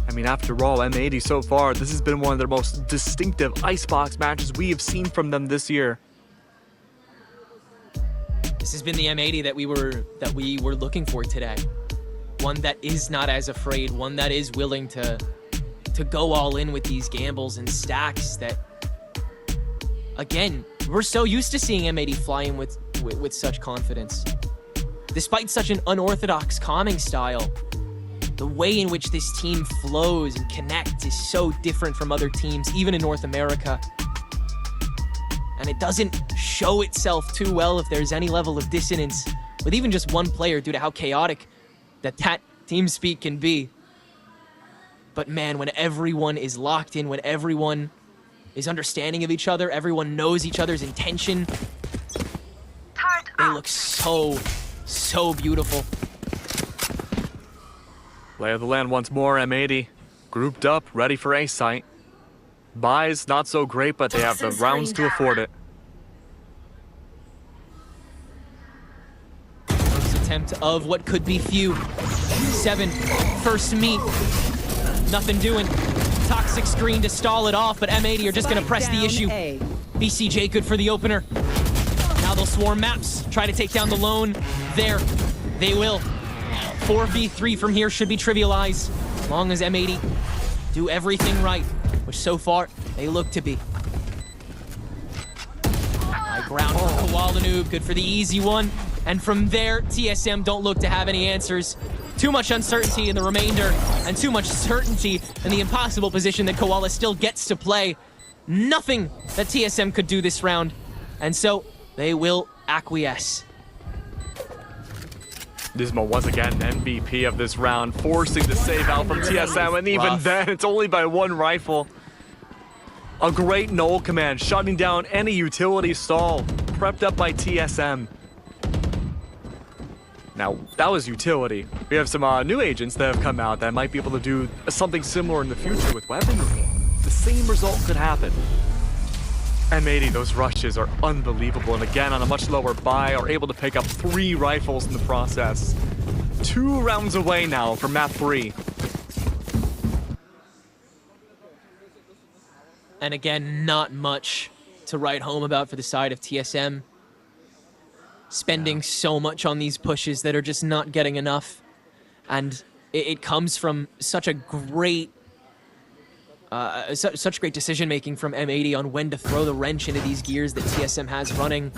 I mean, after all, M80 so far, this has been one of their most distinctive Icebox matches we have seen from them this year. This has been the M80 that we were looking for today. One that is not as afraid, one that is willing to go all in with these gambles and stacks that, again, we're so used to seeing M80 flying with such confidence. Despite such an unorthodox calming style, the way in which this team flows and connects is so different from other teams, even in North America. And it doesn't show itself too well if there's any level of dissonance with even just one player due to how chaotic that team speak can be. But man, when everyone is locked in, when everyone is understanding of each other, everyone knows each other's intention, they look so beautiful. Lay of the land once more, M80. Grouped up, ready for A site. Buys, not so great, but they have the rounds to afford it. First attempt of what could be few. 7, first meet. Nothing doing. Toxic screen to stall it off, but M80 are just gonna press the issue. BCJ good for the opener. Now they'll swarm maps, try to take down the lone. There, they will. 4v3 from here should be trivialized, as long as M80 do everything right, which so far they look to be. High ground for Koala Noob, good for the easy one. And from there, TSM don't look to have any answers. Too much uncertainty in the remainder, and too much certainty in the impossible position that Koala still gets to play. Nothing that TSM could do this round, and so they will acquiesce. Nismo once again MVP of this round, forcing the save out from TSM, and even then, it's only by one rifle. A great null command, shutting down any utility stall, prepped up by TSM. Now, that was utility. We have some new agents that have come out that might be able to do something similar in the future with weaponry. The same result could happen. M80, those rushes are unbelievable, and again, on a much lower buy, are able to pick up 3 rifles in the process. 2 rounds away now from map 3. And again, not much to write home about for the side of TSM. Spending so much on these pushes that are just not getting enough. And it comes from such a great such great decision-making from M80 on when to throw the wrench into these gears that TSM has running.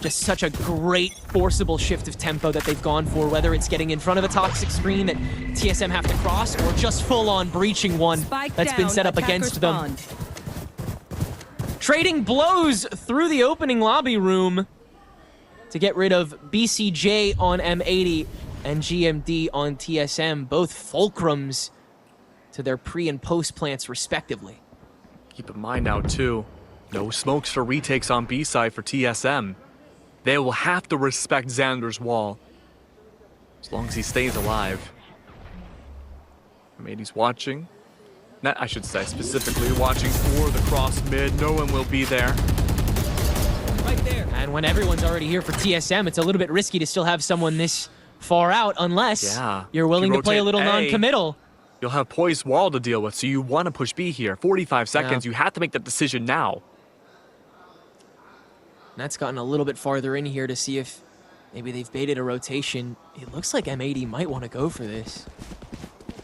Just such a great forcible shift of tempo that they've gone for, whether it's getting in front of a toxic screen that TSM have to cross, or just full-on breaching one Spike that's been down, set up attacker against them. spawned. Trading blows through the opening lobby room to get rid of BCJ on M80 and GMD on TSM, both fulcrums to their pre and post plants respectively. Keep in mind now, too, no smokes for retakes on B side for TSM. They will have to respect Xander's wall, as long as he stays alive. M80's watching. I should say, specifically watching for the cross mid. No one will be there. Right there. And when everyone's already here for TSM, it's a little bit risky to still have someone this far out, unless you're willing to play a little non-committal. You'll have poised wall to deal with, so you want to push B here. 45 seconds, you have to make that decision now. That's gotten a little bit farther in here to see if maybe they've baited a rotation. It looks like M80 might want to go for this.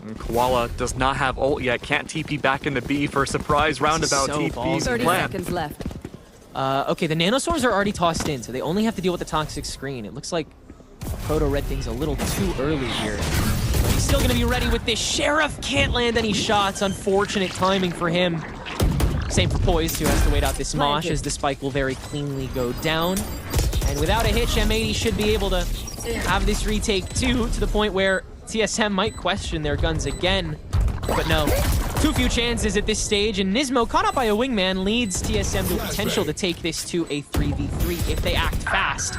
And Koala does not have ult yet, can't TP back into B for a surprise roundabout so TP. ballsy. 30 plan. seconds left. Okay, the nanostorms are already tossed in, so they only have to deal with the toxic screen. It looks like Proto read things a little too early here. But he's still going to be ready with this. Sheriff can't land any shots. Unfortunate timing for him. Same for Poised, who has to wait out this mosh, as the spike will very cleanly go down. And without a hitch, M80 should be able to have this retake too, to the point where TSM might question their guns again. But no, too few chances at this stage, and Nismo, caught up by a wingman, leads TSM to a potential to take this to a 3v3 if they act fast.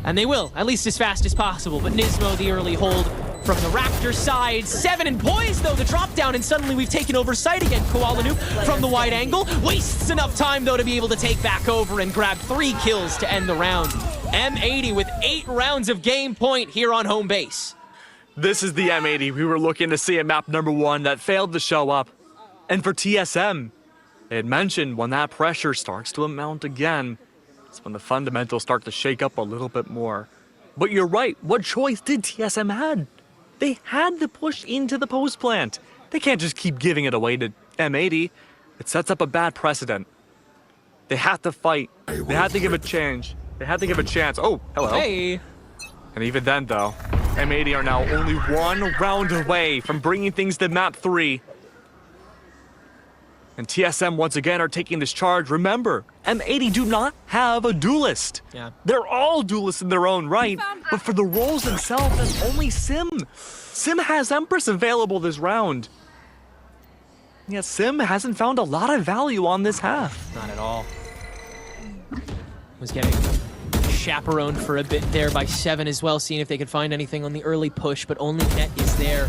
And they will, at least as fast as possible. But Nismo, the early hold from the Raptor side. 7 and Poised, though, the drop down, and suddenly we've taken over sight again. Koala Noob from the wide angle. Wastes enough time, though, to be able to take back over and grab 3 kills to end the round. M80 with 8 rounds of game point here on home base. This is the M80 we were looking to see at map number 1 that failed to show up. And for TSM, they had mentioned when that pressure starts to amount again, it's when the fundamentals start to shake up a little bit more. But you're right, what choice did TSM had? They had to push into the post plant. They can't just keep giving it away to M80. It sets up a bad precedent. They have to fight. They have to give a chance. They have to give a chance. Oh, hello. Hey. And even then, though, M80 are now only 1 round away from bringing things to map 3. And TSM once again are taking this charge. Remember, M80 do not have a duelist. Yeah. They're all duelists in their own right, but for the roles themselves, there's only Sim. Sim has Empress available this round. Yet Sim hasn't found a lot of value on this half. Not at all. Was getting chaperoned for a bit there by 7 as well, seeing if they could find anything on the early push, but only Net is there,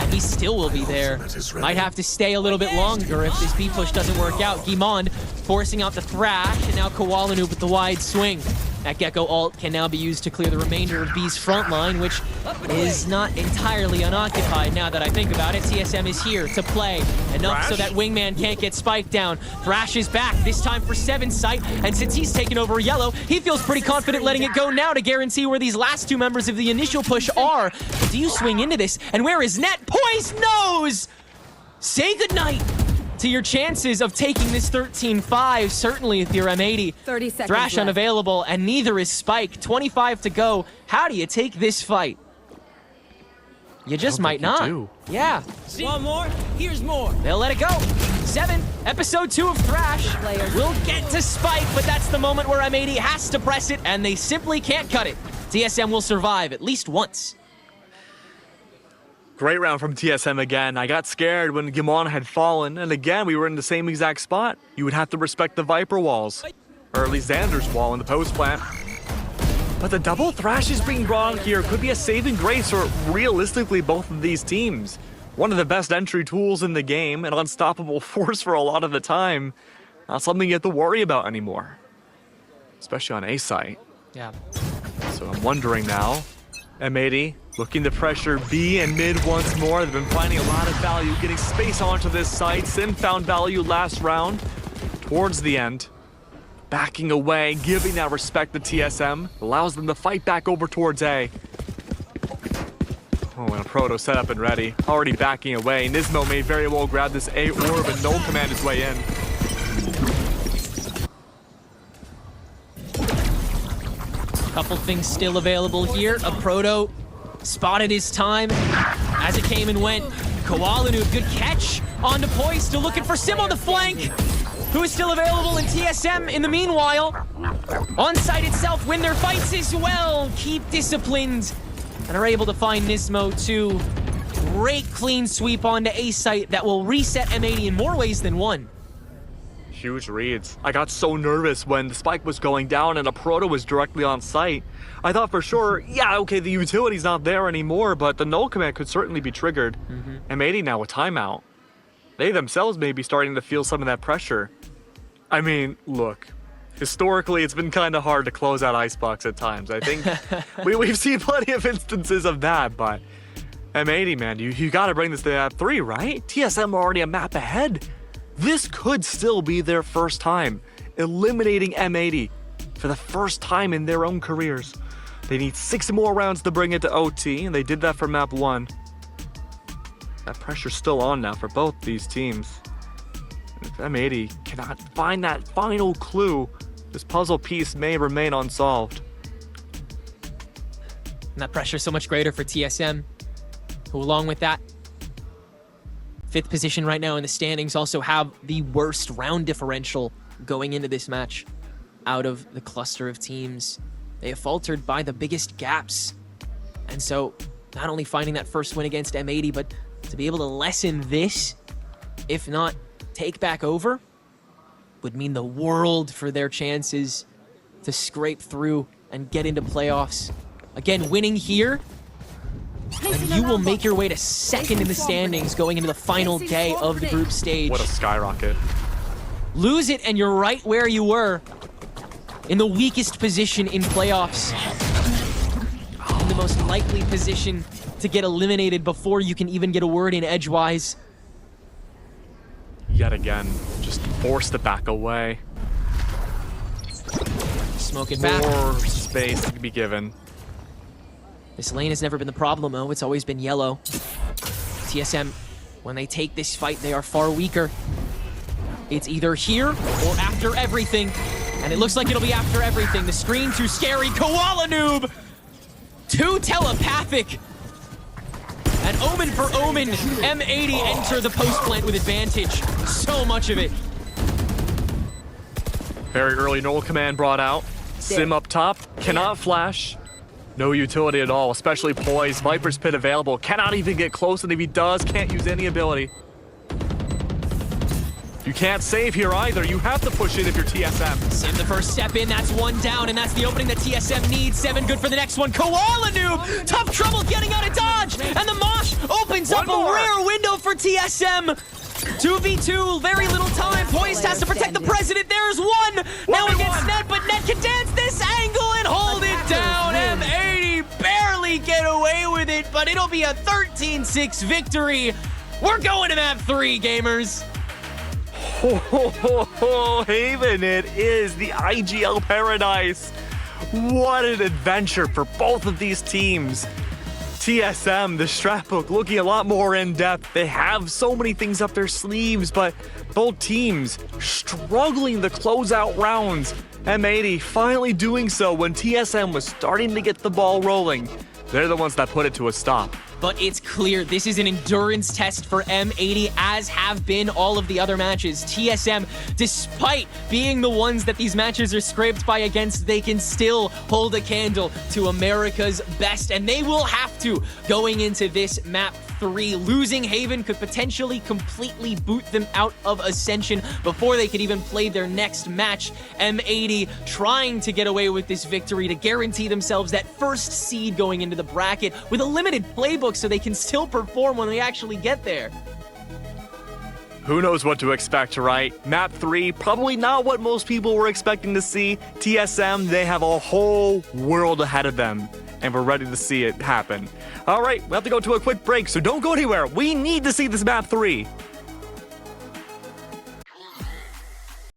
and he still will be there. Might have to stay a little bit longer if this B push doesn't work out. Guimond forcing out the Thrash, and now Koala Noob with the wide swing. That Gecko ult can now be used to clear the remainder of B's front line, which is not entirely unoccupied now that I think about it. TSM is here to play enough so that Wingman can't get spiked down. Thrash is back, this time for 7's sight, and since he's taken over yellow, he feels pretty confident letting it go now to guarantee where these last 2 members of the initial push are. But do you swing into this? And where is Net? Poised knows! Say goodnight to your chances of taking this 13-5, certainly if you're M80. 30 seconds Thrash left. unavailable, and neither is Spike. 25 to go. How do you take this fight? You just might think not. you Yeah. Want more? Here's more. They'll let it go. 7, episode 2 of Thrash. We'll get to Spike, but that's the moment where M80 has to press it, and they simply can't cut it. TSM will survive at least once. Great round from TSM again. I got scared when Guimond had fallen, and again, we were in the same exact spot. You would have to respect the Viper walls, or at least Xander's wall in the post plant. But the double Thrashes being brought on here could be a saving grace for realistically both of these teams. One of the best entry tools in the game, an unstoppable force for a lot of the time. Not something you have to worry about anymore, especially on A site. Yeah. So I'm wondering now, M80 looking to pressure B and mid once more. They've been finding a lot of value, getting space onto this site. Sin found value last round, towards the end. Backing away, giving that respect to TSM, allows them to fight back over towards A. Oh, and a Proto set up and ready, already backing away. Nismo may very well grab this A orb and no command his way in. Couple things still available here. A Proto spotted his time as it came and went. Koalanu, good catch onto Poise, still looking for Sim on the flank, who is still available in TSM in the meanwhile. On site itself win their fights as well, keep disciplined, and are able to find Nismo too. Great clean sweep onto A site that will reset M80 in more ways than one. Huge reads. I got so nervous when the spike was going down and a Proto was directly on site. I thought for sure, yeah, okay, the utility's not there anymore, but the null command could certainly be triggered. M80 now with timeout. They themselves may be starting to feel some of that pressure. I mean, look, historically, it's been kind of hard to close out Icebox at times. I think we've seen plenty of instances of that, but M80, man, you got to bring this to map 3, right? TSM are already a map ahead. This could still be their first time eliminating M80 for the first time in their own careers. They need 6 more rounds to bring it to OT, and they did that for map 1. That pressure's still on now for both these teams. If M80 cannot find that final clue, this puzzle piece may remain unsolved. And that pressure's so much greater for TSM, who along with that 5th position right now in the standings also have the worst round differential going into this match out of the cluster of teams. They have faltered by the biggest gaps. And so not only finding that first win against M80, but to be able to lessen this, if not take back over, would mean the world for their chances to scrape through and get into playoffs. Again, winning here, and you will make your way to second in the standings going into the final day of the group stage. What a skyrocket. Lose it and you're right where you were, in the weakest position in playoffs. In the most likely position to get eliminated before you can even get a word in edgewise. Yet again, just forced to back away. Smoke it back. More space to be given. This lane has never been the problem, though. It's always been yellow. TSM, when they take this fight, they are far weaker. It's either here or after everything. And it looks like it'll be after everything. The screen too scary. Koala Noob! Too telepathic. And Omen for Omen. M80 enter the post plant with advantage. So much of it. Very early null command brought out. Sim up top. Cannot flash. No utility at all, especially Poise. Viper's Pit available. Cannot even get close, and if he does, can't use any ability. You can't save here either. You have to push it if you're TSM. Sim the first step in, that's one down, and that's the opening that TSM needs. 7 good for the next one. Koala Noob! Tough trouble getting out of dodge! And the Mosh opens up a rare window for TSM! 2v2, very little time. Poised has to protect the president. There's one! Now against Net, but Net can dance this angle and hold it down. M80 barely get away with it, but it'll be a 13-6 victory. We're going to map 3, gamers. Oh, Haven, it is the IGL paradise. What an adventure for both of these teams. TSM, the strat book, looking a lot more in depth. They have so many things up their sleeves, but both teams struggling to close out rounds. M80 finally doing so when TSM was starting to get the ball rolling. They're the ones that put it to a stop. But it's clear this is an endurance test for M80, as have been all of the other matches. TSM, despite being the ones that these matches are scraped by against, they can still hold a candle to America's best, and they will have to going into this map 3. Losing Haven could potentially completely boot them out of Ascension before they could even play their next match. M80 trying to get away with this victory to guarantee themselves that first seed going into the bracket with a limited playbook so they can still perform when they actually get there. Who knows what to expect, right? Map 3, probably not what most people were expecting to see. TSM, they have a whole world ahead of them, and we're ready to see it happen. All right, we have to go to a quick break, so don't go anywhere. We need to see this map 3.